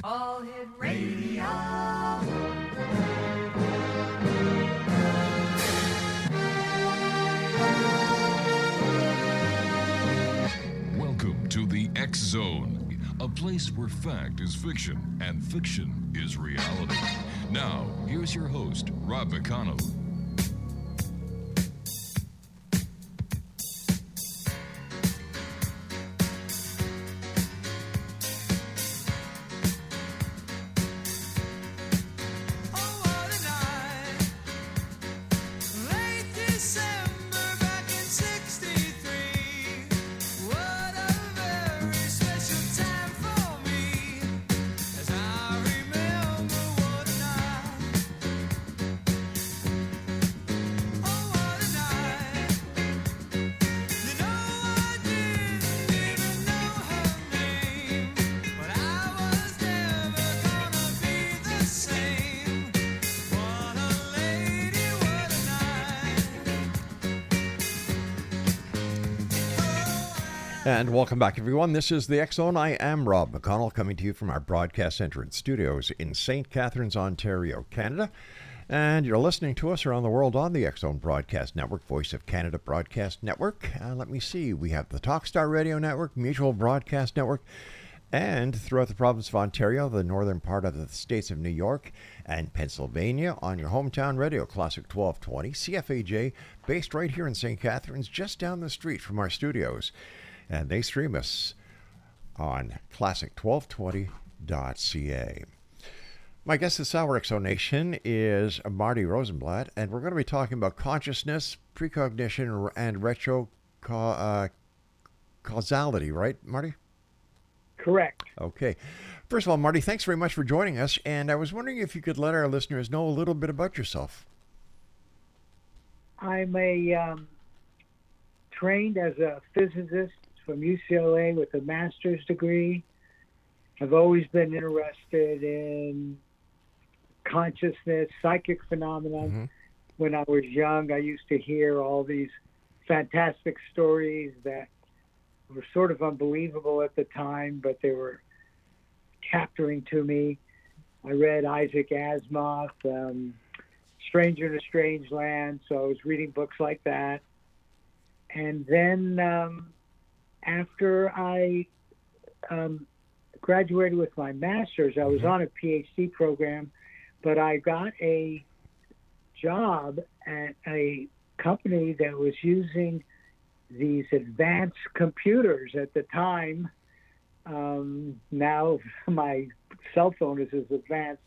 All Hit Radio. Welcome to the X Zone, a place where fact is fiction and fiction is reality. Now, here's your host, Rob McConnell. And welcome back, everyone. This is the X Zone. I am Rob McConnell, coming to you from our broadcast center and studios in St. Catharines, Ontario, Canada. And you're listening to us around the world on the X Zone Broadcast Network, Voice of Canada Broadcast Network. Let me see. We have the Talkstar Radio Network, Mutual Broadcast Network, and throughout the province of Ontario, the northern part of the states of New York and Pennsylvania, on your hometown radio, Classic 1220, CFAJ, based right here in St. Catharines, just down the street from our studios. And they stream us on classic1220.ca. My guest this hour, Exonation, is Marty Rosenblatt, and we're going to be talking about consciousness, precognition, and retrocausality, right, Marty? Correct. Okay. First of all, Marty, thanks very much for joining us, and I was wondering if you could let our listeners know a little bit about yourself. I'm trained as a physicist from UCLA with a master's degree. I've always been interested in consciousness, psychic phenomena. Mm-hmm. When I was young, I used to hear all these fantastic stories that were sort of unbelievable at the time, but they were capturing to me. I read Isaac Asimov, Stranger in a Strange Land, so I was reading books like that. And then after I graduated with my master's, I was on a PhD program, but I got a job at a company that was using these advanced computers at the time. Now my cell phone is as advanced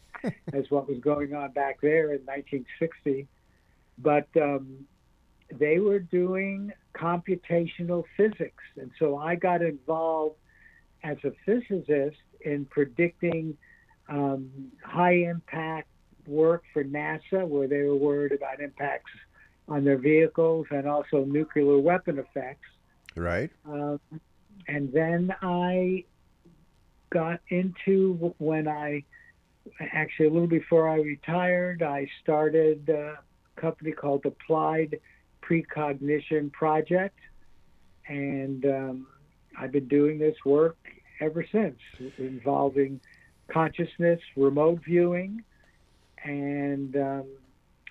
as what was going on back there in 1960. But they were doing computational physics. And so I got involved as a physicist in predicting high-impact work for NASA, where they were worried about impacts on their vehicles and also nuclear weapon effects. Right. And then I got into, actually a little before I retired, I started a company called Applied Precognition Project, and I've been doing this work ever since, involving consciousness, remote viewing, and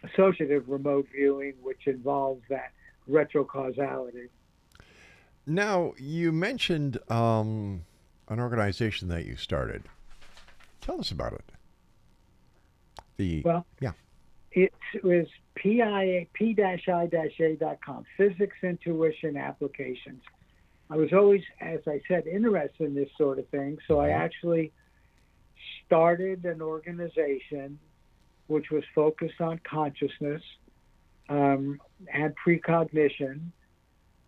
associative remote viewing, which involves that retrocausality. Now, you mentioned an organization that you started. Tell us about it. It was p-i-a.com, Physics Intuition Applications. I was always, as I said, interested in this sort of thing, so I actually started an organization which was focused on consciousness and precognition.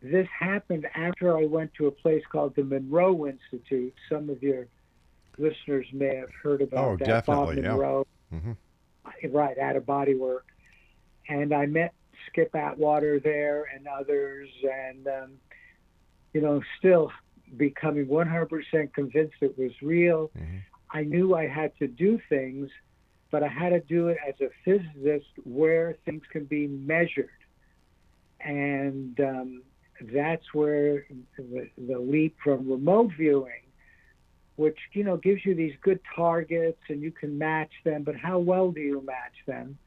This happened after I went to a place called the Monroe Institute. Some of your listeners may have heard about that. Definitely, Bob Monroe. Yeah. Mm-hmm. Right, out of body work. And I met Skip Atwater there and others, and, still becoming 100% convinced it was real. Mm-hmm. I knew I had to do things, but I had to do it as a physicist where things can be measured. And that's where the leap from remote viewing which, gives you these good targets and you can match them, but how well do you match them?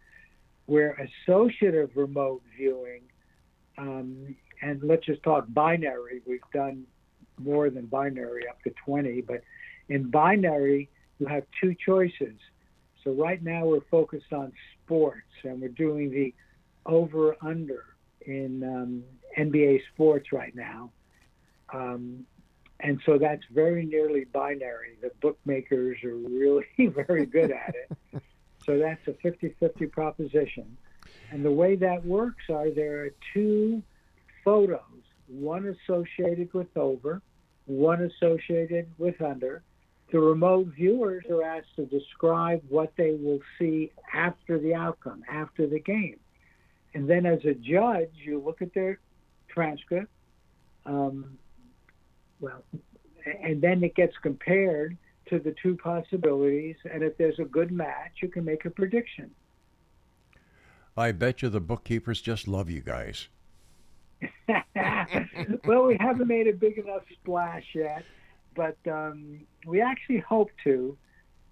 Where associative remote viewing, and let's just talk binary, we've done more than binary, up to 20, but in binary, you have two choices. So right now we're focused on sports, and we're doing the over-under in NBA sports right now. And so that's very nearly binary. The bookmakers are really very good at it. So that's a 50-50 proposition. And the way that works there are two photos, one associated with over, one associated with under. The remote viewers are asked to describe what they will see after the outcome, after the game. And then as a judge, you look at their transcript, and then it gets compared to the two possibilities, and if there's a good match, you can make a prediction. I bet you the bookkeepers just love you guys. Well, we haven't made a big enough splash yet, but we actually hope to,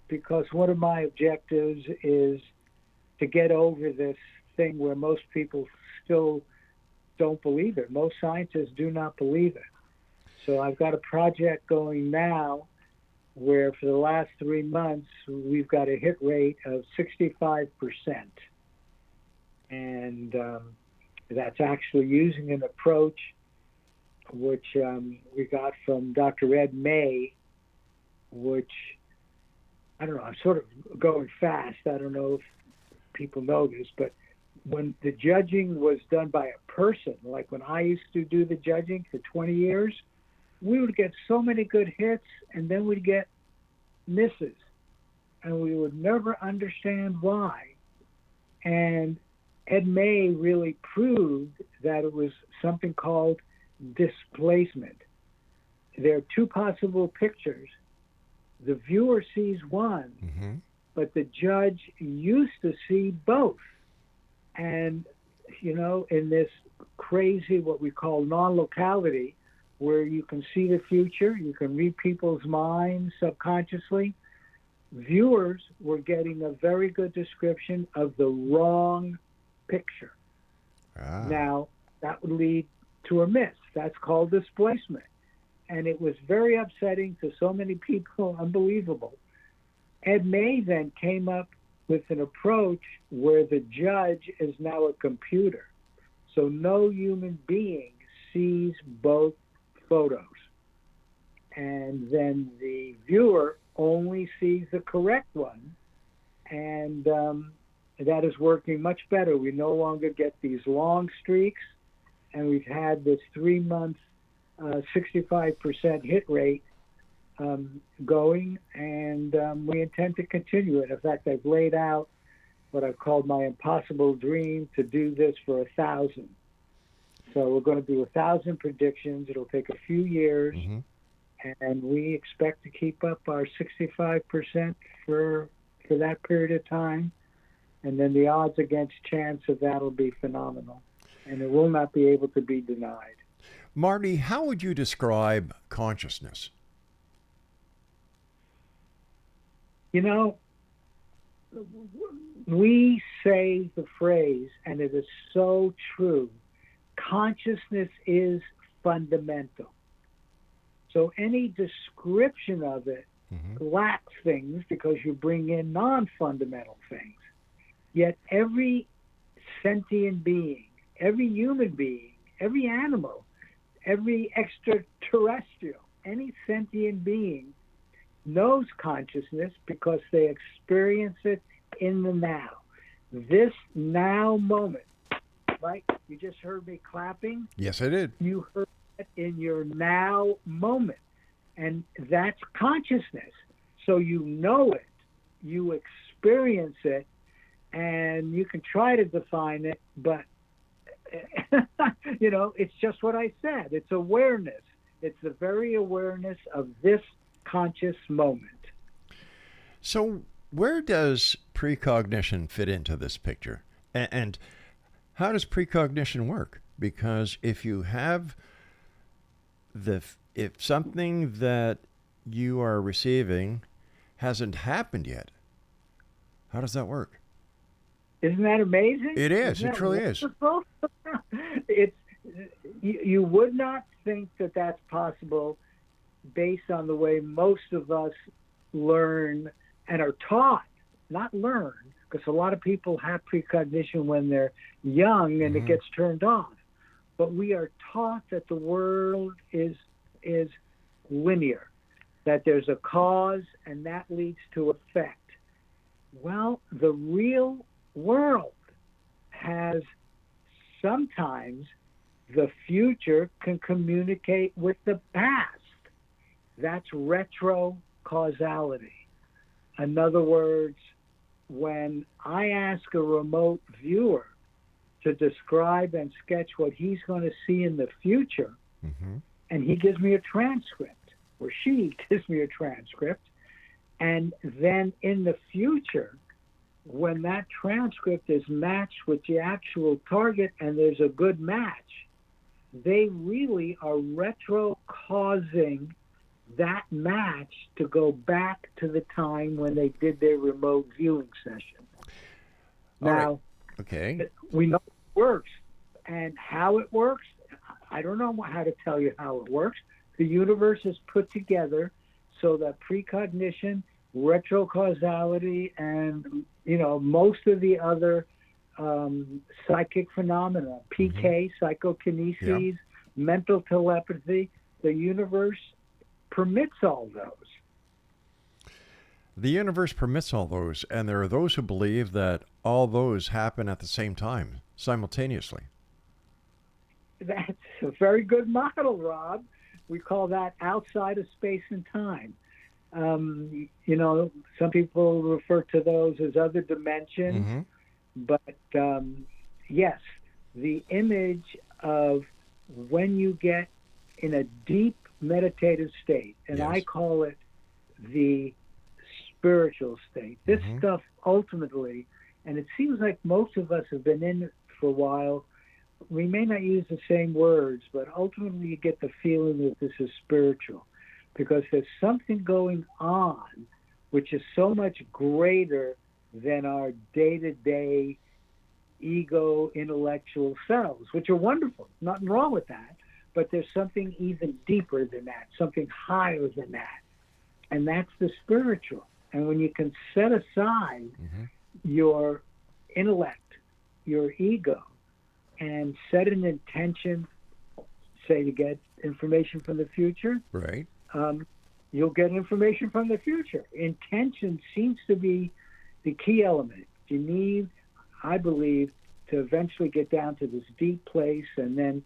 because one of my objectives is to get over this thing where most people still don't believe it. Most scientists do not believe it. So I've got a project going now where for the last 3 months, we've got a hit rate of 65%. And that's actually using an approach which we got from Dr. Ed May, which, I don't know, I'm sort of going fast. I don't know if people know this, but when the judging was done by a person, like when I used to do the judging for 20 years, we would get so many good hits, and then we'd get misses, and we would never understand why. And Ed May really proved that it was something called displacement. There are two possible pictures. The viewer sees one, but the judge used to see both. And, in this crazy, what we call non-locality, where you can see the future, you can read people's minds subconsciously, viewers were getting a very good description of the wrong picture. Now, that would lead to a miss. That's called displacement. And it was very upsetting to so many people, unbelievable. Ed May then came up with an approach where the judge is now a computer. So no human being sees both photos. And then the viewer only sees the correct one. And that is working much better. We no longer get these long streaks. And we've had this 3-month 65% hit rate going, and we intend to continue it. In fact, I've laid out what I've called my impossible dream to do this for 1,000. So we're going to do 1,000 predictions. It'll take a few years, and we expect to keep up our 65% for that period of time. And then the odds against chance of that will be phenomenal, and it will not be able to be denied. Marty, how would you describe consciousness? We say the phrase, and it is so true, consciousness is fundamental. So any description of it lacks things because you bring in non-fundamental things. Yet every sentient being, every human being, every animal, every extraterrestrial, any sentient being knows consciousness because they experience it in the now. This now moment, right? You just heard me clapping. Yes, I did. You heard it in your now moment. And that's consciousness. So you know it, you experience it, and you can try to define it, but it's just what I said. It's awareness. It's the very awareness of this conscious moment. So where does precognition fit into this picture? And how does precognition work? Because if you have if something that you are receiving hasn't happened yet. How does that work? Isn't that amazing? It is. Isn't It that truly is. wonderful? It's you would not think that that's possible based on the way most of us learn and are taught, not learn, because a lot of people have precognition when they're young and it gets turned off. But we are taught that the world is linear, that there's a cause and that leads to effect. Well, the real world has sometimes the future can communicate with the past. That's retro causality. In other words, when I ask a remote viewer to describe and sketch what he's going to see in the future, and he gives me a transcript, or she gives me a transcript, and then in the future, when that transcript is matched with the actual target and there's a good match, they really are retro-causing that match to go back to the time when they did their remote viewing session. All right. Now, Okay. we know it works. And how it works, I don't know how to tell you how it works. The universe is put together so that precognition, retrocausality, and most of the other psychic phenomena, PK, psychokinesis, mental telepathy, the universe permits all those. The universe permits all those, and there are those who believe that all those happen at the same time, simultaneously. That's a very good model, Rob. We call that outside of space and time. Some people refer to those as other dimensions, but yes, the image of when you get in a deep meditative state, and I call it the spiritual state. This stuff ultimately, and it seems like most of us have been in it for a while, we may not use the same words, but ultimately you get the feeling that this is spiritual, because there's something going on which is so much greater than our day-to-day ego intellectual selves, which are wonderful. Nothing wrong with that. But there's something even deeper than that, something higher than that. And that's the spiritual. And when you can set aside your intellect, your ego, and set an intention, say to get information from the future, right? You'll get information from the future. Intention seems to be the key element. You need, I believe, to eventually get down to this deep place, and then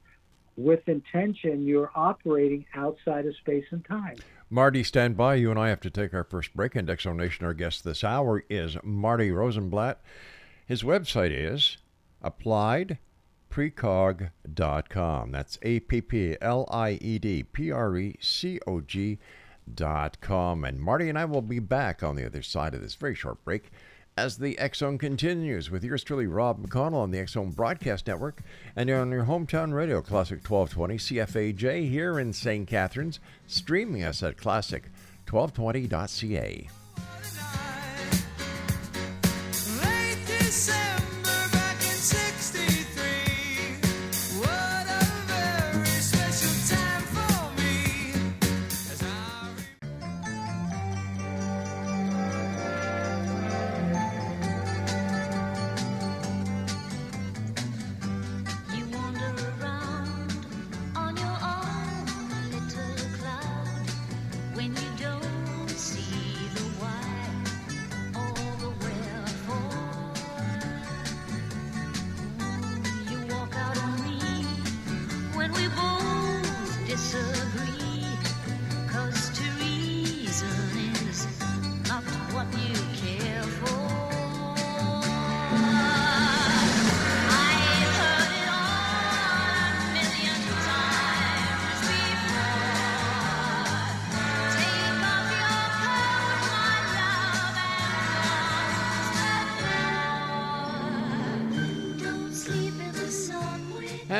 with intention, you're operating outside of space and time. Marty, stand by. You and I have to take our first break. And X Zone Nation, our guest this hour is Marty Rosenblatt. His website is appliedprecog.com. That's APPLIEDPRECOG.com. And Marty and I will be back on the other side of this very short break as the X Zone continues with yours truly, Rob McConnell, on the X Zone Broadcast Network and on your hometown radio, Classic 1220 CFAJ here in St. Catharines, streaming us at classic1220.ca.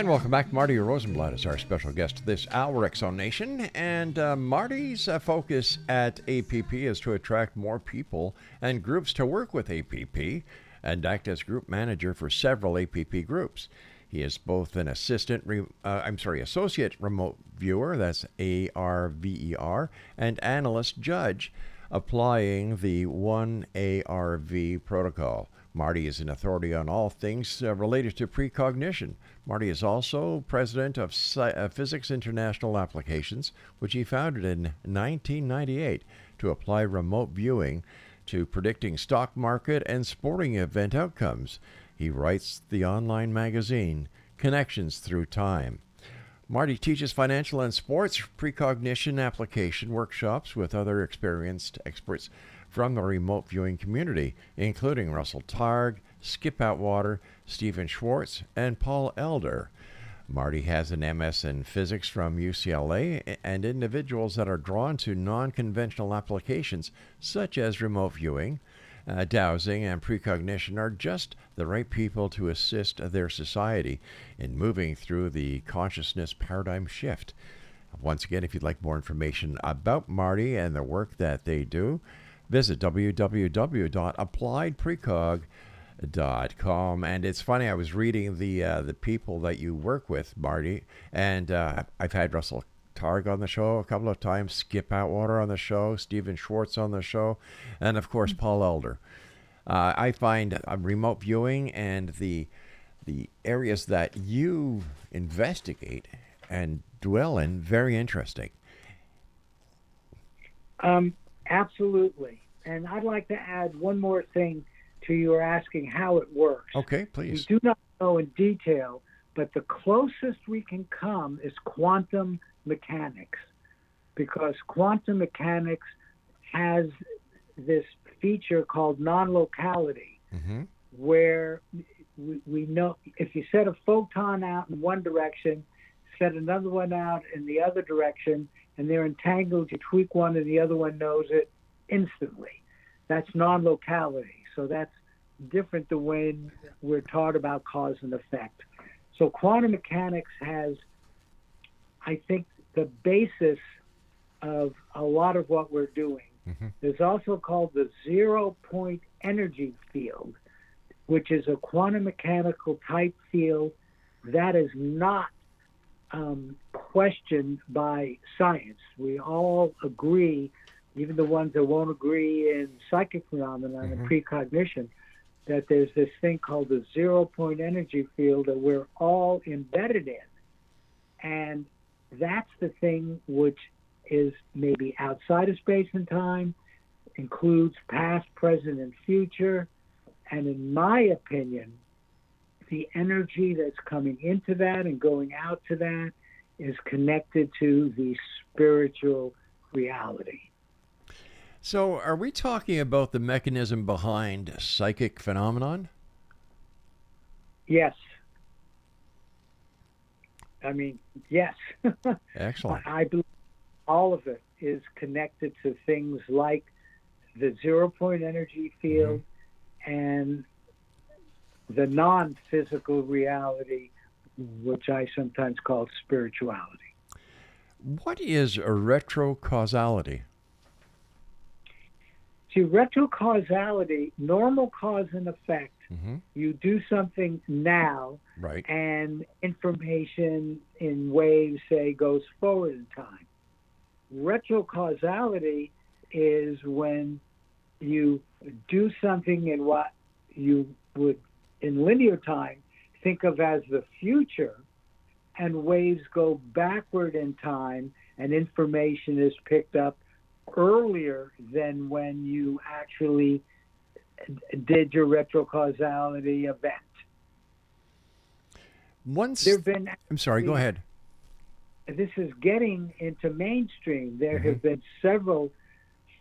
And welcome back. Marty Rosenblatt is our special guest this hour, Exxon Nation. And Marty's focus at APP is to attract more people and groups to work with APP and act as group manager for several APP groups. He is both an associate remote viewer, that's ARVER, and analyst judge applying the 1ARV protocol. Marty is an authority on all things related to precognition. Marty is also president of Physics International Applications, which he founded in 1998 to apply remote viewing to predicting stock market and sporting event outcomes. He writes the online magazine Connections Through Time. Marty teaches financial and sports precognition application workshops with other experienced experts from the remote viewing community, including Russell Targ, Skip Atwater, Stephen Schwartz, and Paul Elder. Marty has an MS in physics from UCLA, and individuals that are drawn to non-conventional applications such as remote viewing, dowsing, and precognition are just the right people to assist their society in moving through the consciousness paradigm shift. Once again, if you'd like more information about Marty and the work that they do, visit www.appliedprecog.com. And it's funny, I was reading the people that you work with, Marty, and I've had Russell Targ on the show a couple of times, Skip Atwater on the show, Stephen Schwartz on the show, and of course Paul Elder. I find remote viewing and the areas that you investigate and dwell in very interesting. Absolutely. And I'd like to add one more thing to your asking how it works. Okay, please. We do not know in detail, but the closest we can come is quantum mechanics, because quantum mechanics has this feature called non-locality, where we know if you set a photon out in one direction, set another one out in the other direction, and they're entangled, you tweak one and the other one knows it instantly. That's non-locality. So that's different than when we're taught about cause and effect. So quantum mechanics has, I think, the basis of a lot of what we're doing. There's also called the zero-point energy field, which is a quantum mechanical type field that is not questioned by science. We all agree, even the ones that won't agree in psychic phenomena and precognition, that there's this thing called the zero-point energy field that we're all embedded in. And that's the thing which is maybe outside of space and time, includes past, present, and future. And in my opinion, the energy that's coming into that and going out to that is connected to the spiritual reality. So are we talking about the mechanism behind psychic phenomenon? Yes. I mean, yes. Excellent. I believe all of it is connected to things like the zero-point energy field and the non-physical reality, which I sometimes call spirituality. What is a retrocausality? See, retrocausality, normal cause and effect. You do something now, right, and information in waves, say, goes forward in time. Retrocausality is when you do something in what you would, in linear time, think of as the future, and waves go backward in time, and information is picked up earlier than when you actually did your retrocausality event. I'm sorry, go ahead. This is getting into mainstream. There have been several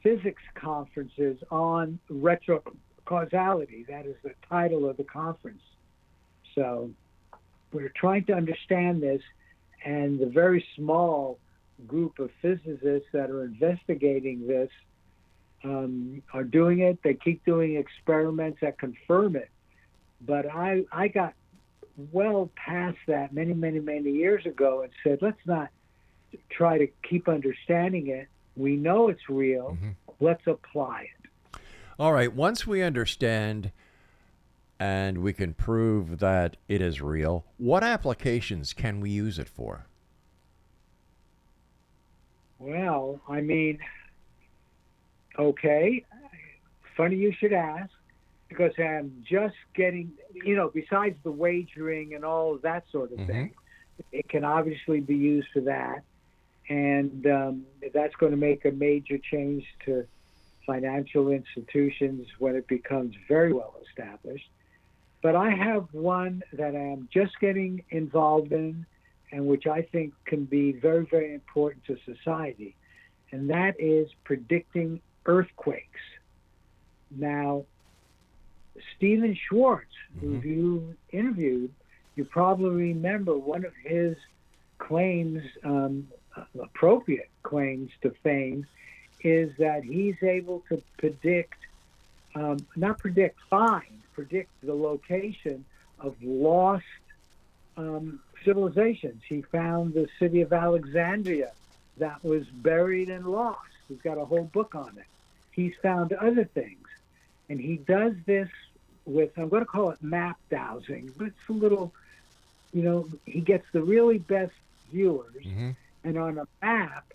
physics conferences on retrocausality. That is the title of the conference. So we're trying to understand this, and the very small group of physicists that are investigating this are doing it. They keep doing experiments that confirm it. But I got well past that many, many, many years ago and said, let's not try to keep understanding it. We know it's real. Let's apply it. All right. Once we understand and we can prove that it is real, what applications can we use it for? Well, I mean, okay, funny you should ask, because I'm just getting, besides the wagering and all of that sort of thing, it can obviously be used for that. And that's going to make a major change to financial institutions when it becomes very well established. But I have one that I'm just getting involved in, and which I think can be very, very important to society, and that is predicting earthquakes. Now, Stephen Schwartz, who you interviewed, you probably remember one of his claims, appropriate claims to fame, is that he's able to predict the location of lost civilizations. He found the city of Alexandria that was buried and lost. He's got a whole book on it. He's found other things. And he does this with, I'm going to call it map dowsing, but it's a little, he gets the really best viewers. And on a map,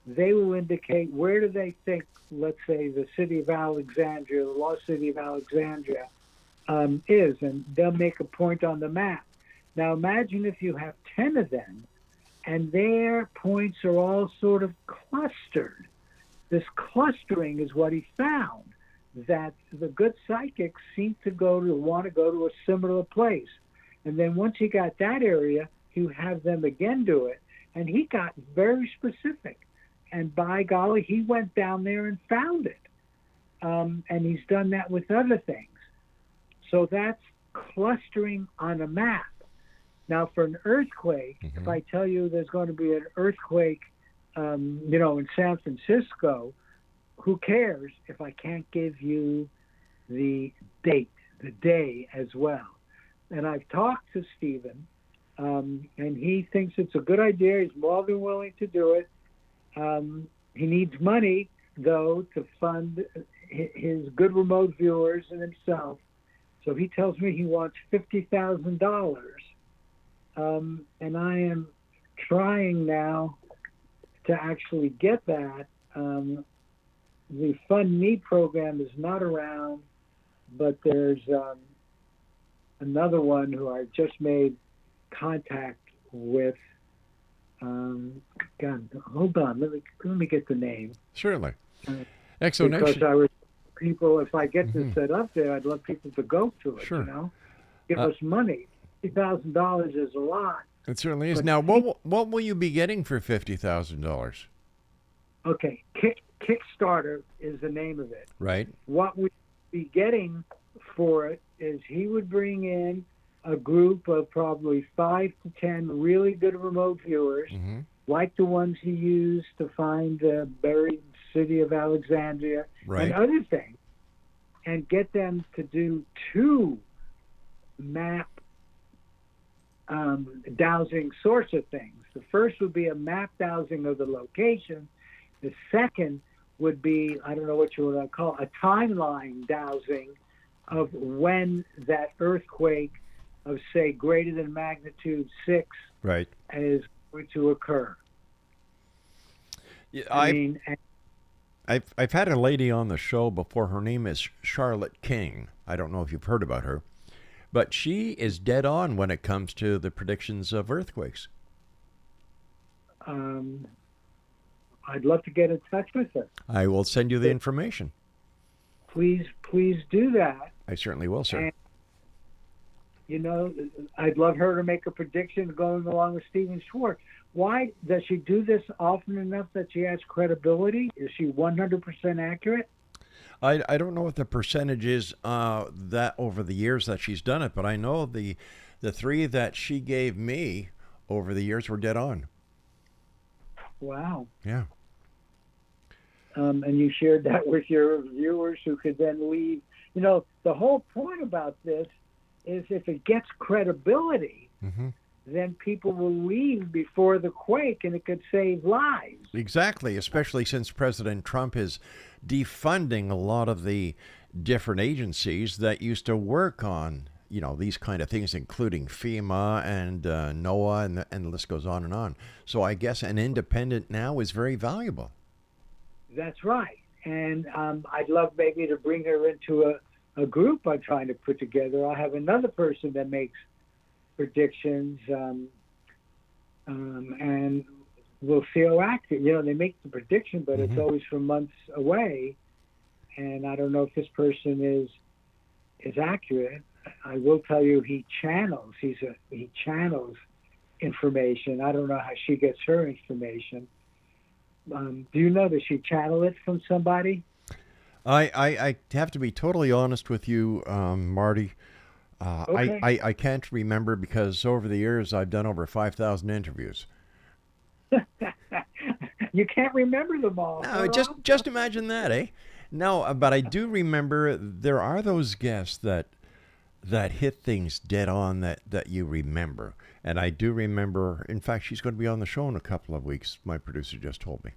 they will indicate where do they think, let's say, the city of Alexandria, the lost city of Alexandria, is. And they'll make a point on the map. Now imagine if you have 10 of them, and their points are all sort of clustered. This clustering is what he found, that the good psychics seem to want to go to a similar place. And then once he got that area, he would have them again do it. And he got very specific. And by golly, he went down there and found it. And he's done that with other things. So that's clustering on a map. Now, for an earthquake, if I tell you there's going to be an earthquake, in San Francisco, who cares if I can't give you the date, the day as well? And I've talked to Stephen, and he thinks it's a good idea. He's more than willing to do it. He needs money, though, to fund his good remote viewers and himself. So he tells me he wants $50,000. And I am trying now to actually get that. The Fund Me program is not around, but there's another one who I just made contact with. God, hold on. Let me get the name. Certainly. Because Exonation. if I get this set up there, I'd love people to go to it, Sure. Give us money. $50,000 is a lot. It certainly is. Now, what will you be getting for $50,000? Okay, Kickstarter is the name of it. Right. What we'd be getting for it is he would bring in a group of probably 5 to 10 really good remote viewers, like the ones he used to find the buried city of Alexandria and other things, and get them to do 2 map dowsing sorts of things. The first would be a map dowsing of the location. The second would be, I don't know what you want to call it, a timeline dowsing of when that earthquake of, say, greater than magnitude 6 is going to occur. Yeah, I've had a lady on the show before. Her name is Charlotte King. I don't know if you've heard about her. But she is dead on when it comes to the predictions of earthquakes. I'd love to get in touch with her. I will send you the information. Please do that. I certainly will, sir. And, I'd love her to make a prediction going along with Stephen Schwartz. Why does she do this often enough that she has credibility? Is she 100% accurate? I don't know what the percentage is that over the years that she's done it, but I know the 3 that she gave me over the years were dead on. Wow. Yeah. And you shared that with your viewers who could then leave. The whole point about this is if it gets credibility, then people will leave before the quake, and it could save lives. Exactly, especially since President Trump is defunding a lot of the different agencies that used to work on, these kind of things, including FEMA and NOAA, and the list goes on and on. So I guess an independent now is very valuable. That's right. And I'd love maybe to bring her into a group I'm trying to put together. I'll have another person that makes predictions, and we'll see how accurate. They make the prediction, but it's always from months away, and I don't know if this person is accurate. I will tell you, he channels information. I don't know how she gets her information. Do you know, does she channel it from somebody? I have to be totally honest with you, Marty. Okay. I can't remember because over the years I've done over 5,000 interviews. You can't remember them all. No, just imagine that, eh? No, but I do remember there are those guests that hit things dead on that you remember. And I do remember, in fact, she's going to be on the show in a couple of weeks. My producer just told me.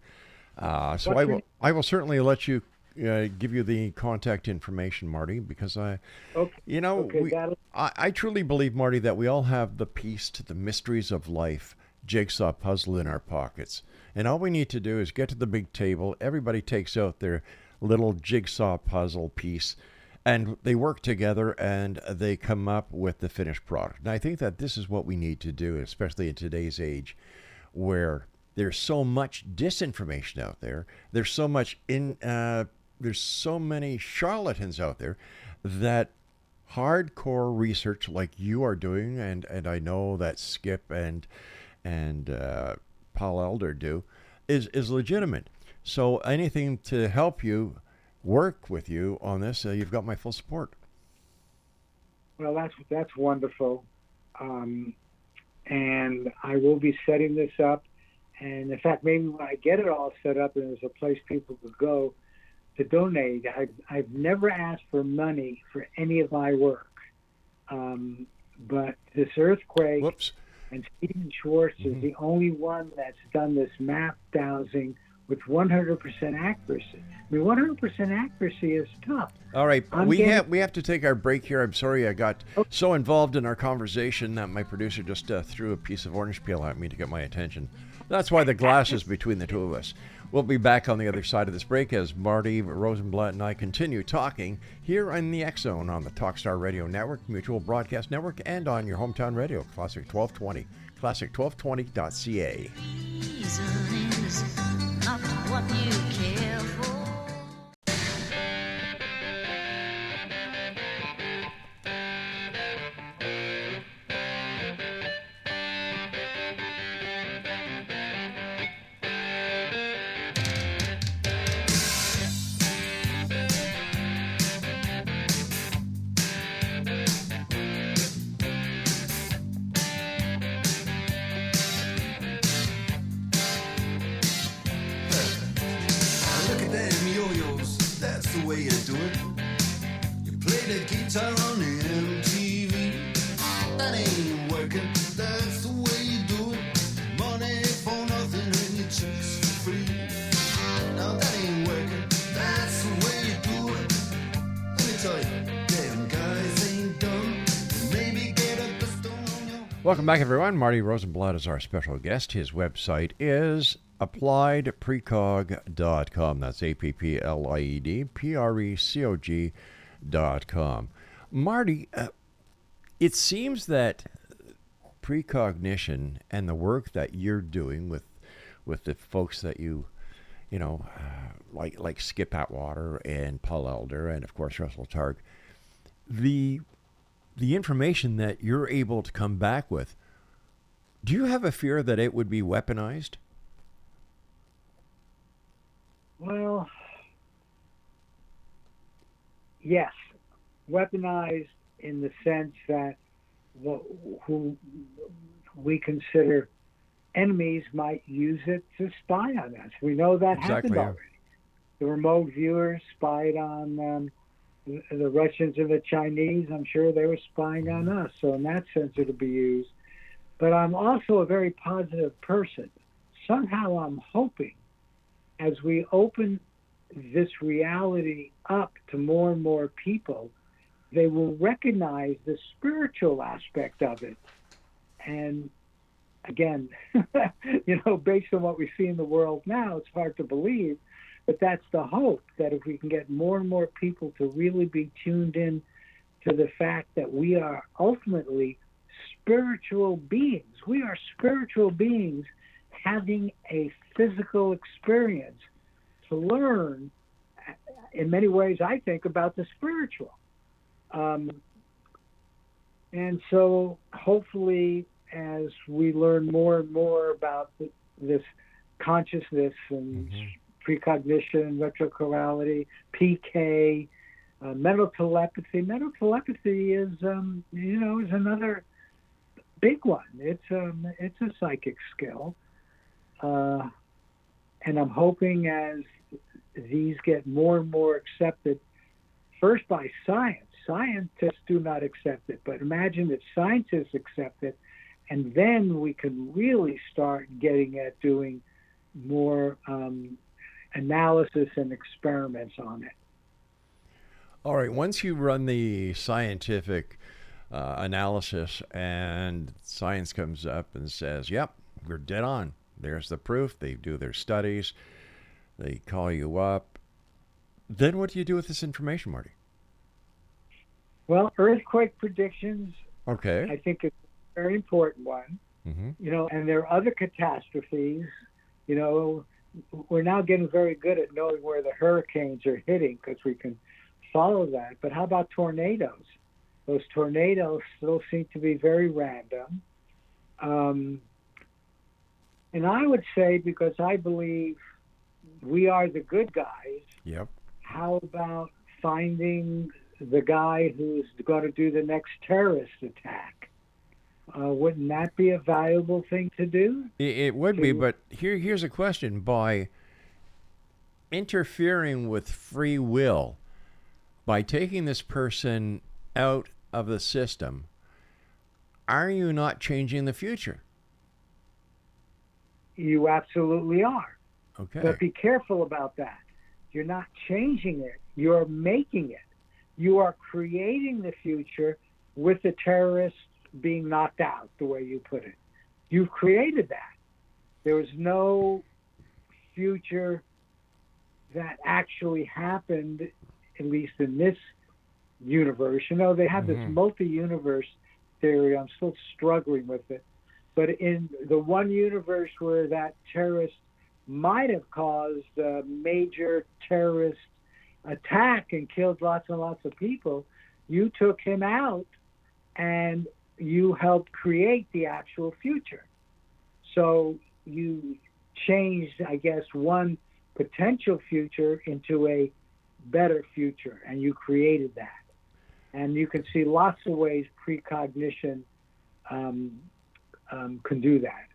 So I will certainly let you give you the contact information, Marty, because I truly believe, Marty, that we all have the piece to the mysteries of life jigsaw puzzle in our pockets. And all we need to do is get to the big table. Everybody takes out their little jigsaw puzzle piece, and they work together and they come up with the finished product. And I think that this is what we need to do, especially in today's age where there's so much disinformation out there. There's so much there's so many charlatans out there that hardcore research like you are doing, and I know that Skip and Paul Elder do, is legitimate. So anything to help you, work with you on this, you've got my full support. Well, that's wonderful. And I will be setting this up. And in fact, maybe when I get it all set up and there's a place people could go to donate, I've never asked for money for any of my work. But this earthquake, and Stephen Schwartz is the only one that's done this map dowsing with 100% accuracy. I mean, 100% accuracy is tough. All right, we have to take our break here. I'm sorry I got so involved in our conversation that my producer just threw a piece of orange peel at me to get my attention. That's why the glass is between the two of us. We'll be back on the other side of this break as Marty Rosenblatt and I continue talking here in the X Zone on the Talkstar Radio Network, Mutual Broadcast Network, and on your hometown radio, Classic 1220, classic1220.ca. Reason is not what you care for. Welcome back, everyone. Marty Rosenblatt is our special guest. His website is appliedprecog.com. That's appliedprecog.com. Marty, it seems that Precognition and the work that you're doing with the folks that you know, like Skip Atwater and Paul Elder and, of course, Russell Targ, the information that you're able to come back with, do you have a fear that it would be weaponized? Well, yes. Weaponized in the sense that who we consider enemies might use it to spy on us. We know that happened already. The remote viewers spied on the Russians and the Chinese, I'm sure they were spying on us. So in that sense, it'll be used. But I'm also a very positive person. Somehow I'm hoping as we open this reality up to more and more people, they will recognize the spiritual aspect of it. And again, based on what we see in the world now, it's hard to believe, but that's the hope, that if we can get more and more people to really be tuned in to the fact that we are ultimately spiritual beings. We are spiritual beings having a physical experience to learn, in many ways, I think, about the spiritual. And so hopefully as we learn more and more about this consciousness and precognition, retrochorality, PK, mental telepathy. Mental telepathy is another big one. It's a psychic skill. And I'm hoping as these get more and more accepted, first by science. Scientists do not accept it, but imagine that scientists accept it, and then we can really start getting at doing more analysis and experiments on it. All right, once you run the scientific analysis and science comes up and says, yep, we're dead on. There's the proof. They do their studies. They call you up. Then what do you do with this information, Marty? Well, earthquake predictions, okay, I think it's a very important one. And there are other catastrophes. We're now getting very good at knowing where the hurricanes are hitting because we can follow that. But how about tornadoes? Those tornadoes still seem to be very random. And I would say, because I believe we are the good guys, yep. How about finding the guy who's going to do the next terrorist attack? Wouldn't that be a valuable thing to do? It would be, but here's a question. By interfering with free will, by taking this person out of the system, are you not changing the future? You absolutely are. Okay. But be careful about that. You're not changing it. You're making it. You are creating the future with the terrorists being knocked out, the way you put it. You've created that. There was no future that actually happened, at least in this universe. They have this multi-universe theory. I'm still struggling with it. But in the one universe where that terrorist might have caused a major terrorist attack and killed lots and lots of people, you took him out and you helped create the actual future. So you changed, I guess, one potential future into a better future, and you created that. And you can see lots of ways precognition can do that.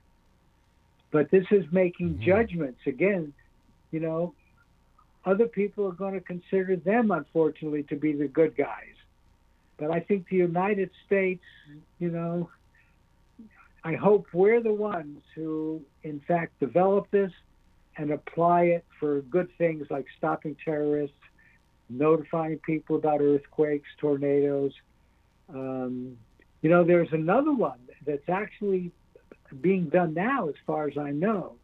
But this is making judgments. Again, other people are going to consider them, unfortunately, to be the good guys. But I think the United States, I hope we're the ones who, in fact, develop this and apply it for good things like stopping terrorists, notifying people about earthquakes, tornadoes. There's another one that's actually being done now, as far as I know.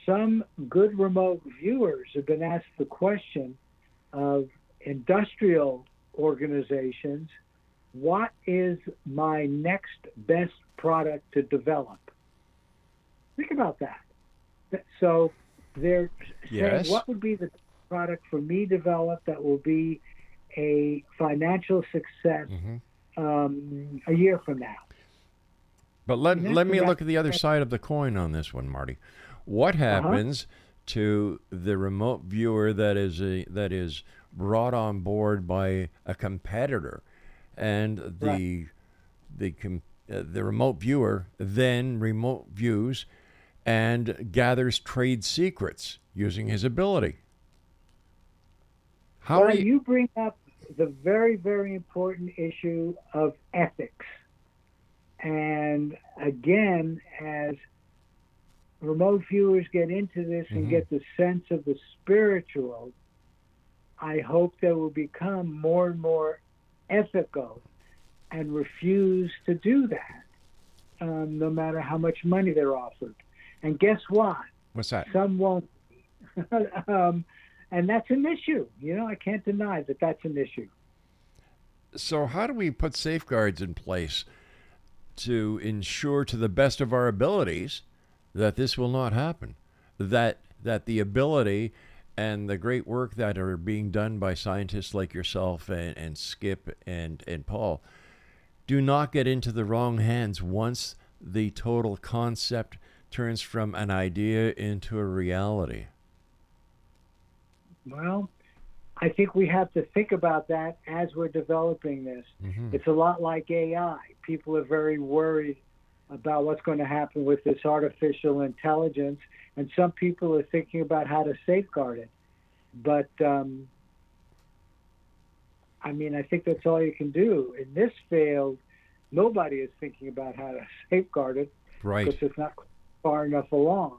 Some good remote viewers have been asked the question of industrial organizations, what is my next best product to develop? Think about that. So they're saying, what would be the product for me to develop that will be a financial success a year from now? But let me look at the other side of the coin on this one, Marty. What happens to the remote viewer that is brought on board by a competitor, and the remote viewer then remote views and gathers trade secrets using his ability? You bring up the very, very important issue of ethics. And again, as remote viewers get into this and get the sense of the spiritual, I hope they will become more and more ethical and refuse to do that, no matter how much money they're offered. And guess what? What's that? Some won't. And that's an issue. I can't deny that that's an issue. So how do we put safeguards in place to ensure to the best of our abilities that this will not happen? That the ability and the great work that are being done by scientists like yourself and Skip and Paul do not get into the wrong hands once the total concept turns from an idea into a reality? Well, I think we have to think about that as we're developing this. It's a lot like AI. People are very worried about what's going to happen with this artificial intelligence, and some people are thinking about how to safeguard it. But, I think that's all you can do. In this field, nobody is thinking about how to safeguard it, Right. because it's not far enough along.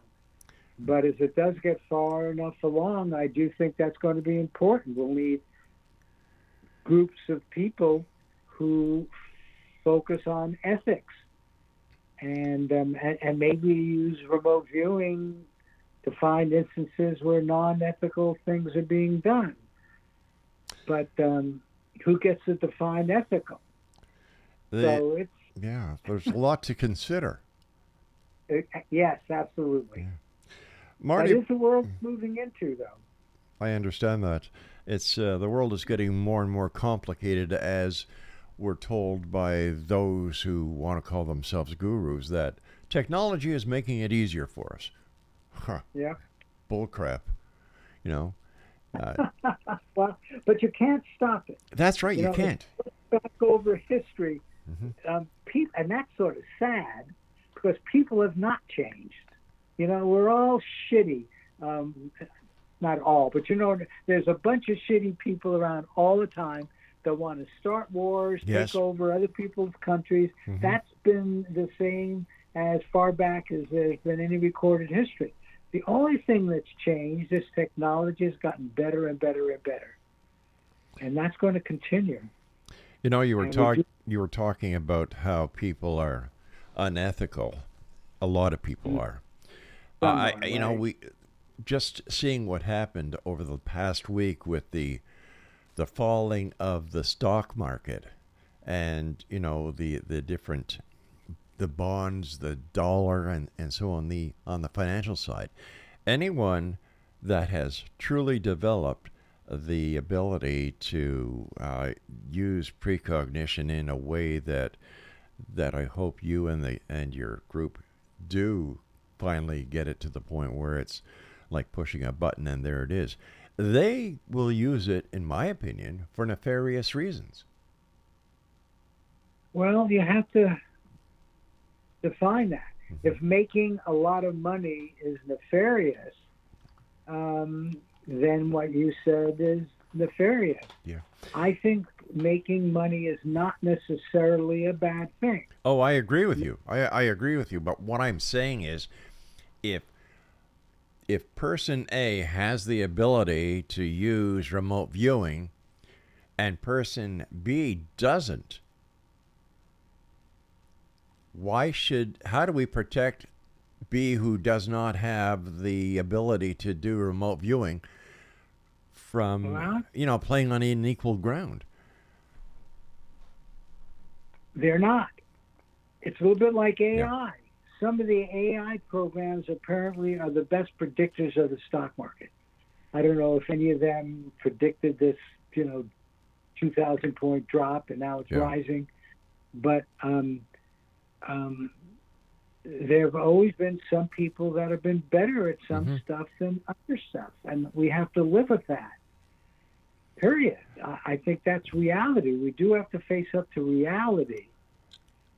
But as it does get far enough along, I do think that's going to be important. We'll need groups of people who focus on ethics and maybe use remote viewing to find instances where non-ethical things are being done. But who gets to define ethical? So it's... Yeah, there's a lot to consider. Yes, absolutely. Yeah. Marty, that is the world moving into, though. I understand that. It's the world is getting more and more complicated, as we're told by those who want to call themselves gurus, that technology is making it easier for us. Huh. Yeah. Bull crap. Well, but you can't stop it. That's right. You can't. Back over history, and that's sort of sad, because people have not changed. We're all shitty. Not all, but there's a bunch of shitty people around all the time that want to start wars, Yes. take over other people's countries. That's been the same as far back as there's been any recorded history. The only thing that's changed is technology has gotten better and better and better. And that's going to continue. You were talking about how people are unethical. A lot of people are. We just seeing what happened over the past week with the falling of the stock market, and the different, the bonds, the dollar, and so on the financial side. Anyone that has truly developed the ability to use precognition in a way that I hope you and your group do finally get it to the point where it's like pushing a button and there it is. They will use it, in my opinion, for nefarious reasons. Well, you have to define that. If making a lot of money is nefarious, then what you said is nefarious. Yeah. I think making money is not necessarily a bad thing. Oh, I agree with you. I agree with you. But what I'm saying is, if person A has the ability to use remote viewing and person B doesn't, how do we protect B, who does not have the ability to do remote viewing, from playing on unequal ground? They're not. It's a little bit like AI. Yeah. Some of the AI programs apparently are the best predictors of the stock market. I don't know if any of them predicted this, 2,000 point drop, and now it's rising. But there have always been some people that have been better at some stuff than other stuff, and we have to live with that. Period. I think that's reality. We do have to face up to reality.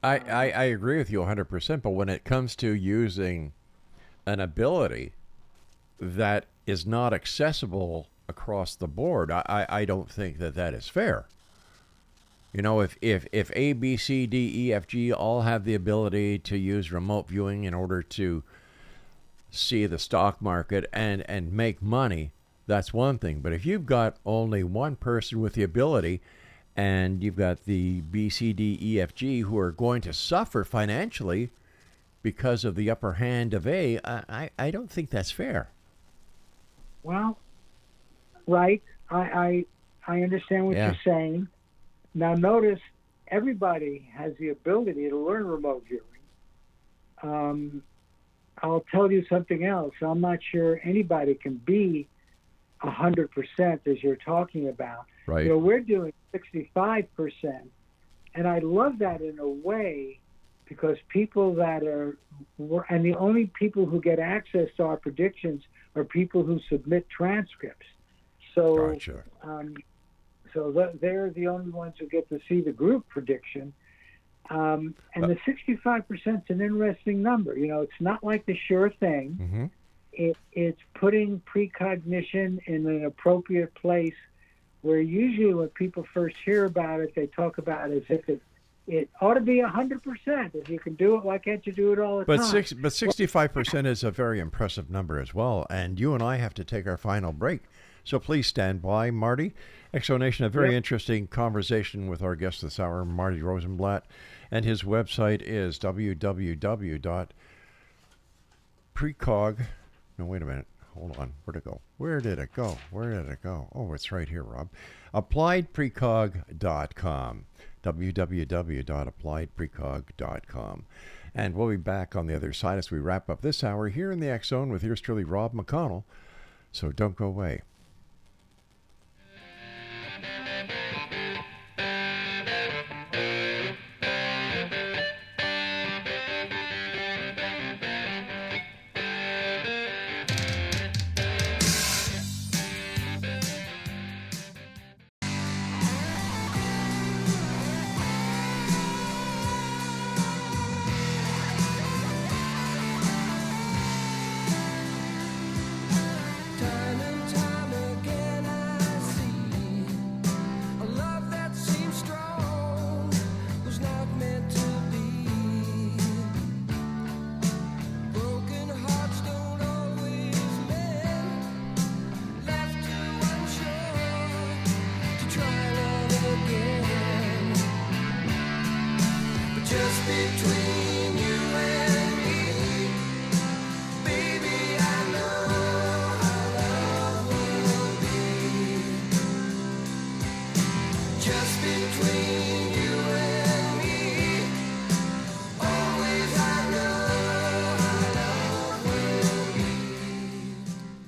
I agree with you 100%, but when it comes to using an ability that is not accessible across the board. I don't think that is fair. You know, if A, B, C, D, E, F, G all have the ability to use remote viewing in order to see the stock market and make money, that's one thing. But if you've got only one person with the ability and you've got the B, C, D, E, F, G who are going to suffer financially because of the upper hand of A, I don't think that's fair. Well, right. I understand what you're saying. Now, notice everybody has the ability to learn remote viewing. I'll tell you something else. I'm not sure anybody can be 100% as you're talking about. Right. You know, we're doing 65%, and I love that in a way because people that are, and the only people who get access to our predictions are people who submit transcripts. So, Gotcha. So they're the only ones who get to see the group prediction. And the 65% is an interesting number. You know, it's not like the sure thing. Mm-hmm. It's putting precognition in an appropriate place where usually when people first hear about it, they talk about it as if it ought to be 100%. If you can do it, why can't you do it all the time? But 65% is a very impressive number as well. And you and I have to take our final break. So please stand by, Marty. Exonation, a very interesting conversation with our guest this hour, Marty Rosenblatt. And his website is www.precog. No, wait a minute. Hold on. Where'd it go? Where did it go? Oh, it's right here, Rob. AppliedPrecog.com. www.appliedprecog.com. And we'll be back on the other side as we wrap up this hour here in the X Zone with yours truly, Rob McConnell. So don't go away.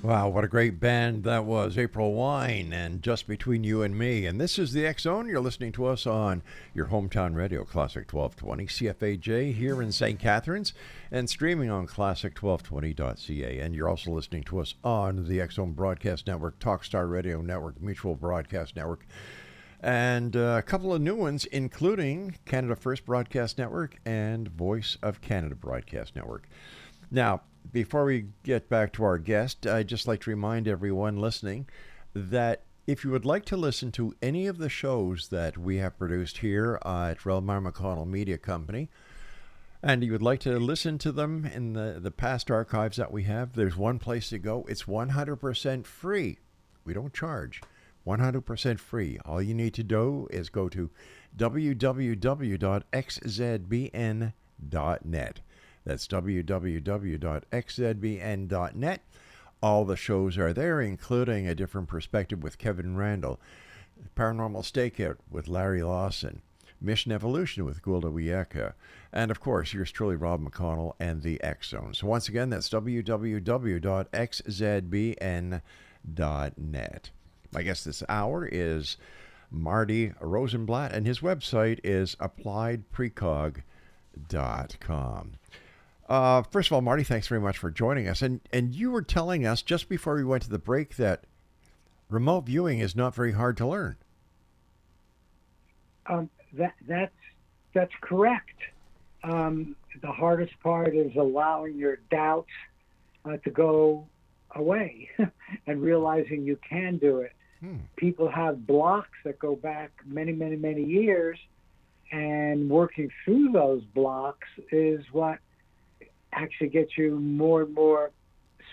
Wow, what a great band that was. April Wine and Just Between You and Me. And this is the X Zone. You're listening to us on your hometown radio, Classic 1220, CFAJ here in St. Catharines, and streaming on classic1220.ca. And you're also listening to us on the X Zone Broadcast Network, Talkstar Radio Network, Mutual Broadcast Network, and a couple of new ones, including Canada First Broadcast Network and Voice of Canada Broadcast Network. Now, before we get back to our guest, I'd just like to remind everyone listening that if you would like to listen to any of the shows that we have produced here at REL-MAR McConnell Media Company, and you would like to listen to them in the past archives that we have, there's one place to go. It's 100% free. We don't charge. 100% free. All you need to do is go to www.xzbn.net. That's www.xzbn.net. All the shows are there, including A Different Perspective with Kevin Randall, Paranormal Stakeout with Larry Lawson, Mission Evolution with Gulda Wieka, and of course, yours truly, Rob McConnell and the X Zone. So once again, that's www.xzbn.net. My guest this hour is Marty Rosenblatt, and his website is appliedprecog.com. First of all, Marty, thanks very much for joining us. And you were telling us just before we went to the break that remote viewing is not very hard to learn. That's correct. The hardest part is allowing your doubts to go away and realizing you can do it. People have blocks that go back many, many, many years, and working through those blocks is what actually gets you more and more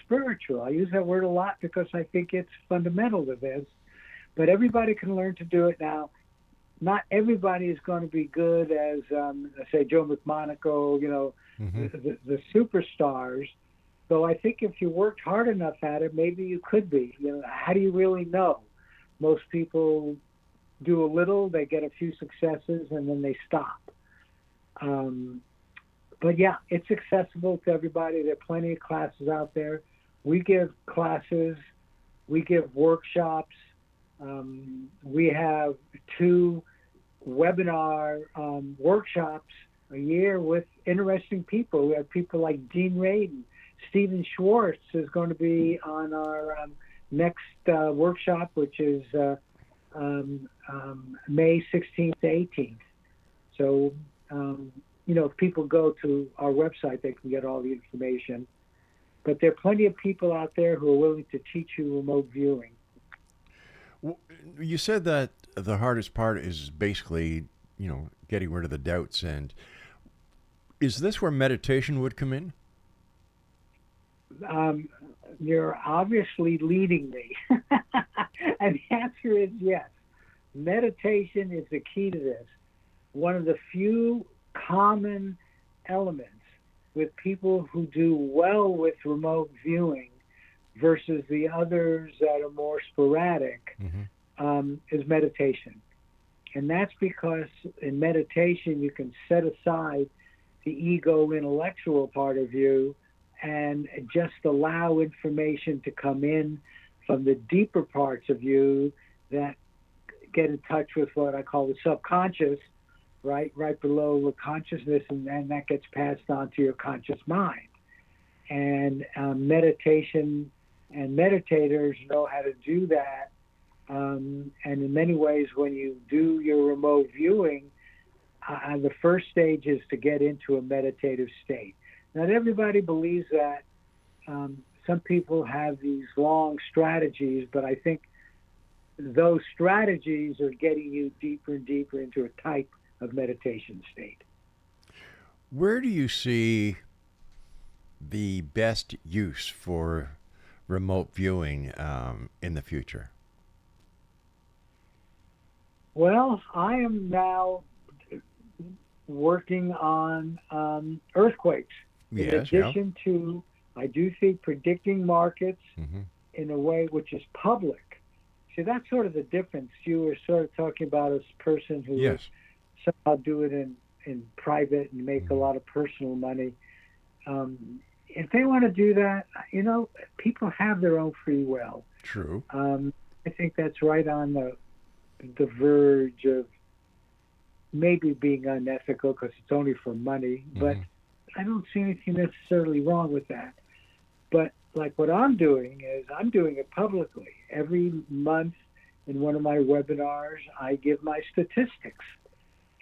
spiritual. I use that word a lot because I think it's fundamental to this, but everybody can learn to do it now. Not everybody is going to be good as, say, Joe McMonaco, the superstars. So I think if you worked hard enough at it, maybe you could be. How do you really know? Most people do a little, they get a few successes, and then they stop. But yeah, it's accessible to everybody. There are plenty of classes out there. We give classes, we give workshops. We have 2 webinar workshops a year with interesting people. We have people like Dean Radin. Stephen Schwartz is going to be on our next workshop, which is May 16th to 18th. So, if people go to our website, they can get all the information. But there are plenty of people out there who are willing to teach you remote viewing. Well, you said that the hardest part is basically, getting rid of the doubts. And is this where meditation would come in? You're obviously leading me. And the answer is yes. Meditation is the key to this. One of the few common elements with people who do well with remote viewing versus the others that are more sporadic is meditation. And that's because in meditation you can set aside the ego intellectual part of you and just allow information to come in from the deeper parts of you that get in touch with what I call the subconscious, right below the consciousness, and then that gets passed on to your conscious mind. And meditation and meditators know how to do that. And in many ways, when you do your remote viewing, the first stage is to get into a meditative state. Not everybody believes that. Some people have these long strategies, but I think those strategies are getting you deeper and deeper into a type of meditation state. Where do you see the best use for remote viewing in the future? Well, I am now working on earthquakes. In addition to, I do think, predicting markets in a way which is public. See, that's sort of the difference. You were sort of talking about a person who would somehow do it in private and make a lot of personal money. If they want to do that, people have their own free will. True. I think that's right on the verge of maybe being unethical because it's only for money, but I don't see anything necessarily wrong with that. But like what I'm doing is I'm doing it publicly. Every month in one of my webinars, I give my statistics.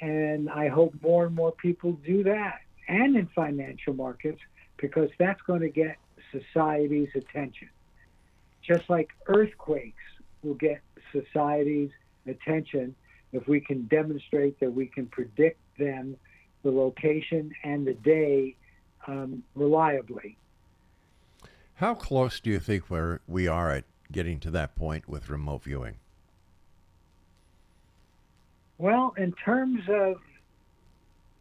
And I hope more and more people do that, and in financial markets, because that's going to get society's attention. Just like earthquakes will get society's attention if we can demonstrate that we can predict them, the location and the day, reliably. How close do you think we are at getting to that point with remote viewing? Well, in terms of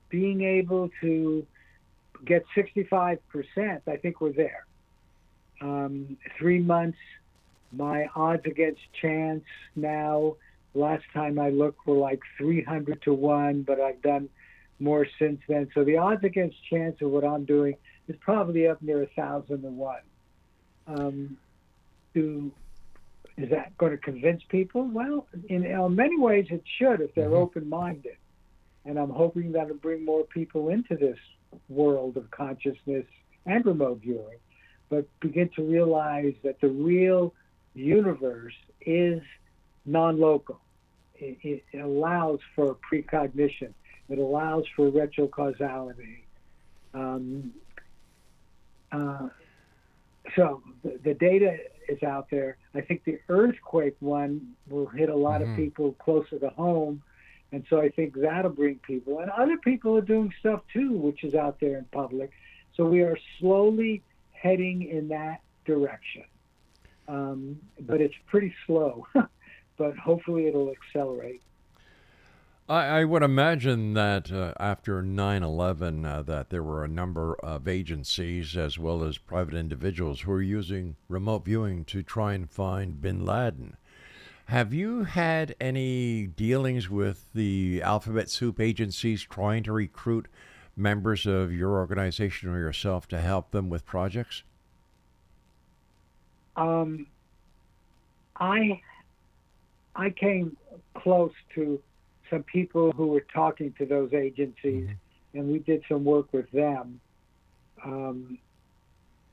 being able to get 65%, I think we're there. 3 months, my odds against chance now, last time I looked, were like 300 to 1, but I've done more since then. So the odds against chance of what I'm doing is probably up near 1,000 to 1. Is that going to convince people? Well, in many ways it should if they're open-minded. And I'm hoping that'll bring more people into this world of consciousness and remote viewing, but begin to realize that the real universe is non-local. It allows for precognition. It allows for retrocausality. So the data is out there. I think the earthquake one will hit a lot of people closer to home. And so I think that'll bring people. And other people are doing stuff too, which is out there in public. So we are slowly heading in that direction. But it's pretty slow. But hopefully it'll accelerate. I would imagine that after 9/11, that there were a number of agencies as well as private individuals who were using remote viewing to try and find bin Laden. Have you had any dealings with the alphabet soup agencies trying to recruit members of your organization or yourself to help them with projects? I came close to some people who were talking to those agencies, and we did some work with them. And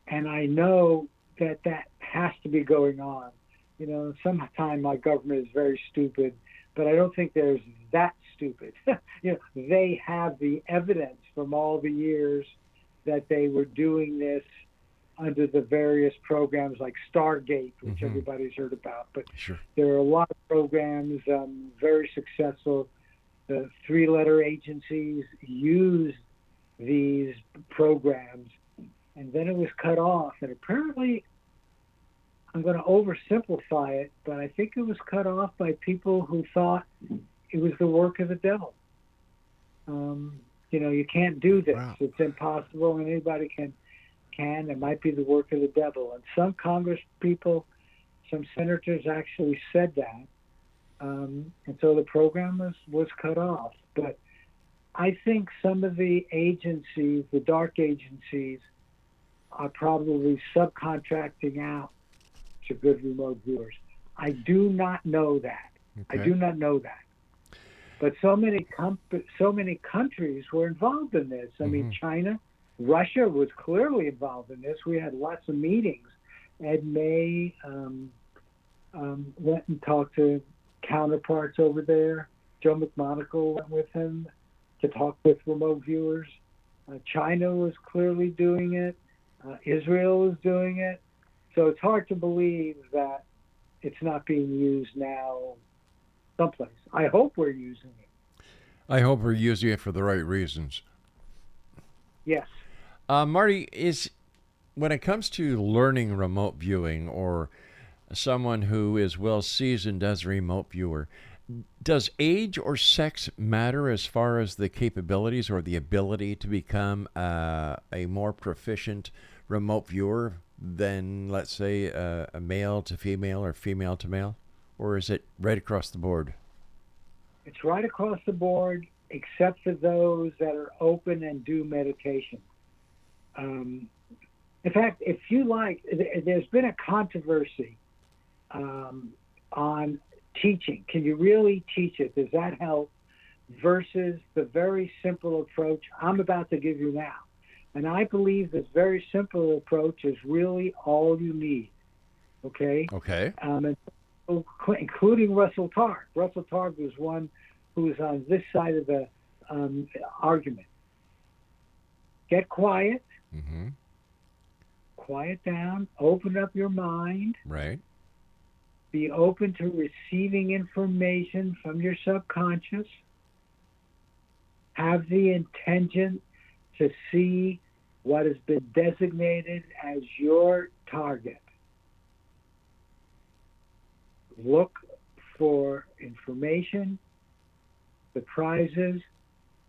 I know that has to be going on. You know, sometimes my government is very stupid, but I don't think there's that stupid. You know, they have the evidence from all the years that they were doing this under the various programs like Stargate, which everybody's heard about. But there are a lot of programs, very successful. The three-letter agencies used these programs, and then it was cut off. And apparently, I'm going to oversimplify it, but I think it was cut off by people who thought it was the work of the devil. You know, you can't do this. Wow. It's impossible, and anybody can. It might be the work of the devil. And some Congress people, some senators actually said that. And so the program was cut off. But I think some of the agencies, the dark agencies, are probably subcontracting out to good remote viewers. I do not know that. Okay. I do not know that. But so many countries were involved in this. I mean, China, Russia was clearly involved in this. We had lots of meetings. Ed May went and talked to counterparts over there. Joe McConnell went with him to talk with remote viewers. China was clearly doing it. Israel was doing it. So it's hard to believe that it's not being used now someplace. I hope we're using it. I hope we're using it for the right reasons. Yes. Marty, when it comes to learning remote viewing or someone who is well seasoned as a remote viewer, does age or sex matter as far as the capabilities or the ability to become a more proficient remote viewer than, let's say, a male to female or female to male? Or is it right across the board? It's right across the board, except for those that are open and do meditation. In fact, if you like, there's been a controversy on teaching. Can you really teach it? Does that help? Versus the very simple approach I'm about to give you now. And I believe this very simple approach is really all you need. Okay? Okay. And including Russell Targ. Russell Targ was one who was on this side of the argument. Get quiet. Quiet down. Open up your mind. Right. Be open to receiving information from your subconscious. Have the intention to see what has been designated as your target. Look for information, surprises,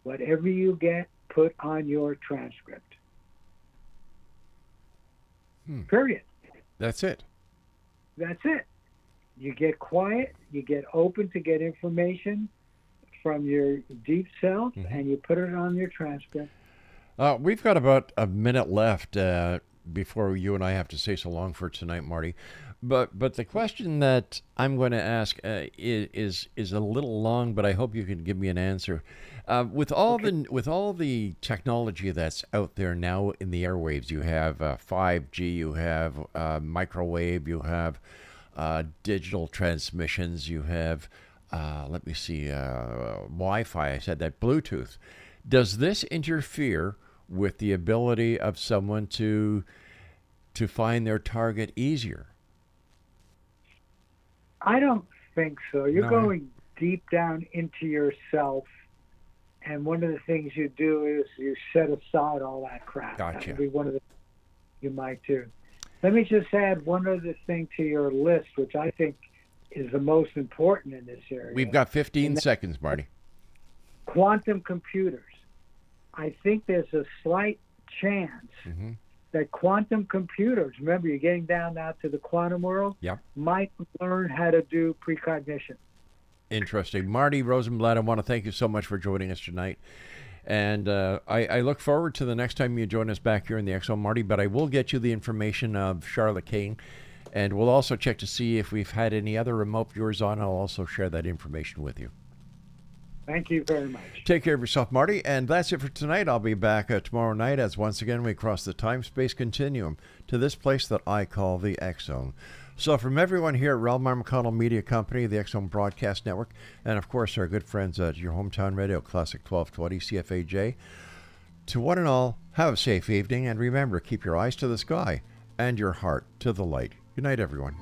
whatever you get, put on your transcript. Period. That's it. That's it. You get quiet, you get open to get information from your deep self, and you put it on your transcript. We've got about a minute left before you and I have to say so long for tonight, Marty. But the question that I'm going to ask is a little long, but I hope you can give me an answer. With all the technology that's out there now in the airwaves, you have 5G, you have microwave, you have digital transmissions, you have Wi-Fi. I said that, Bluetooth. Does this interfere with the ability of someone to to find their target easier? I don't think so. You're No. going deep down into yourself, and one of the things you do is you set aside all that crap. Gotcha. That would be one of the things you might do. Let me just add one other thing to your list, which I think is the most important in this area. We've got 15 seconds, Marty. Quantum computers. I think there's a slight chance that quantum computers, remember you're getting down now to the quantum world, might learn how to do precognition. Interesting. Marty Rosenblatt, I want to thank you so much for joining us tonight. And I look forward to the next time you join us back here in the X Zone, Marty, but I will get you the information of Charlotte King, and we'll also check to see if we've had any other remote viewers on. I'll also share that information with you. Thank you very much. Take care of yourself, Marty. And that's it for tonight. I'll be back tomorrow night as once again we cross the time-space continuum to this place that I call the X Zone. So from everyone here at REL-MAR McConnell Media Company, the X Zone Broadcast Network, and of course our good friends at your hometown radio, Classic 1220 CFAJ, to one and all, have a safe evening, and remember, keep your eyes to the sky and your heart to the light. Good night, everyone.